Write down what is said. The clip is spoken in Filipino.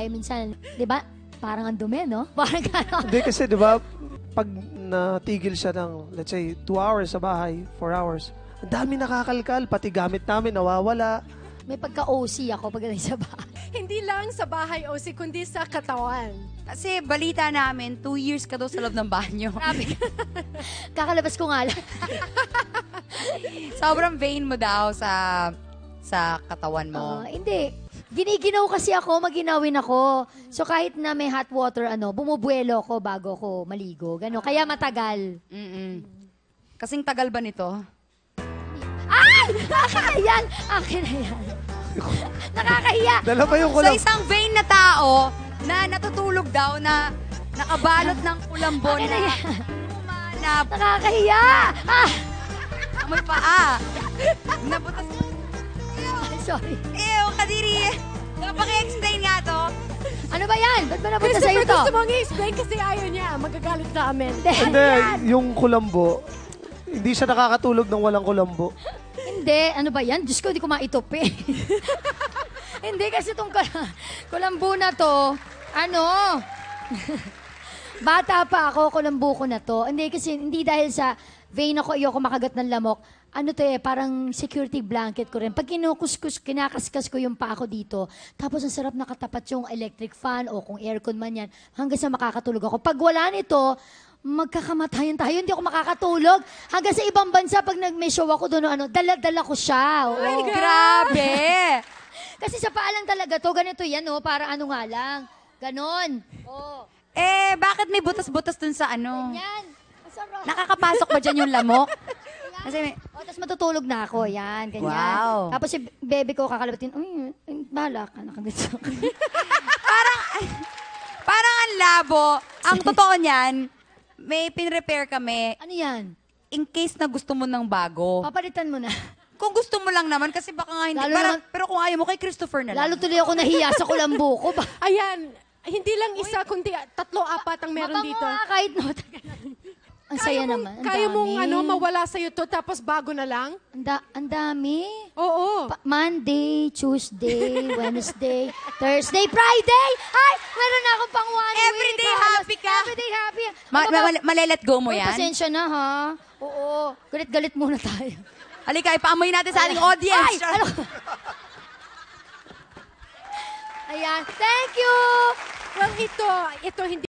Ay, minsan, di ba, parang ang dumi, no? Parang gano'n. Hindi kasi, di ba, pag natigil siya ng, let's say, 2 hours sa bahay, 4 hours, ang dami nakakalkal, pati gamit namin nawawala. May pagka-OC ako pagdating sa bahay. Hindi lang sa bahay, OC, kundi sa katawan. Kasi balita namin, 2 years ka daw sa loob ng banyo. Grabe. Kakalabas ko nga lang. Sobrang vain mo daw sa katawan mo. Hindi. Giniginaw kasi ako, maginawin ako. So kahit na may hot water, bumubuelo ako bago ko maligo. Gano'n. Kaya matagal. Kasing tagal ba nito? Ah! Ayan! Akin na yan. Nakakahiya. Dala pa yung Sa kulang. isang vain na tao na natutulog daw na nakabalot ng kulambo Akin na na yan. humanap. Nakakahiya! Ah! May paa. Nabutas. Sorry. Ew, Kadiri. Paki-explain nga to. Ano ba yan? Ba't ba napunta sa'yo Christopher, to? gusto mong i-explain kasi ayaw niya. Magagalit sa amin. Hindi, yung kulambo, hindi siya nakakatulog ng walang kulambo. Hindi. Ano ba yan? Diyos ko, di ko maitopi. Hindi kasi itong kulambu na to, bata pa ako, kulambu ko na to. Hindi kasi, hindi dahil sa vein ako, ayoko makagat ng lamok. Parang security blanket ko rin. Pag kinakaskas ko yung paa ko dito, tapos ang sarap nakatapat yung electric fan o kung aircon man yan, hanggang sa makakatulog ako. Pag wala nito, magkakamatayan tayo, hindi ako makakatulog. Hanggang sa ibang bansa, pag may show ako doon, dala-dala ko siya. Oo. Ay, grabe. Kasi sa paa lang talaga to, ganito yan, para nga lang. Ganon. Oh. Bakit may butas-butas dun sa Yan. Masarap. Nakakapasok ba dyan yung lamok? Kasi may... Tapos matutulog na ako, yan, ganyan. Wow. Tapos si bebe ko kakalabatin, bahala ka, nakagat sa akin. Parang ang labo. Ang totoo niyan, may pinrepair kami Ano yan? in case na gusto mo ng bago. Papalitan mo na. Kung gusto mo lang naman, kasi baka nga hindi. Lalo naman- Pero kung ayaw mo, kay Christopher na lang. Lalo tuloy ako nahiya sa kulambo ko. Ayan. Hindi lang isa, kundi 3, 4 ang meron dito. Mabango nga kahit no. Ang saya naman. Ang Kaya mong dami. mawala sa'yo to, tapos bago na lang? Ang dami. Oo. Monday, Tuesday, Wednesday, Thursday, Friday! Ay! Meron na akong pang 1 week. Everyday happy ka? Everyday happy. Ano ba? Malelet go mo Uy, yan? pasensya na ha. Oo. Galit-galit muna tayo. Halika, ipaamoy natin sa ating audience. Ay! Ano? Ayan. Thank you! Well, ito hindi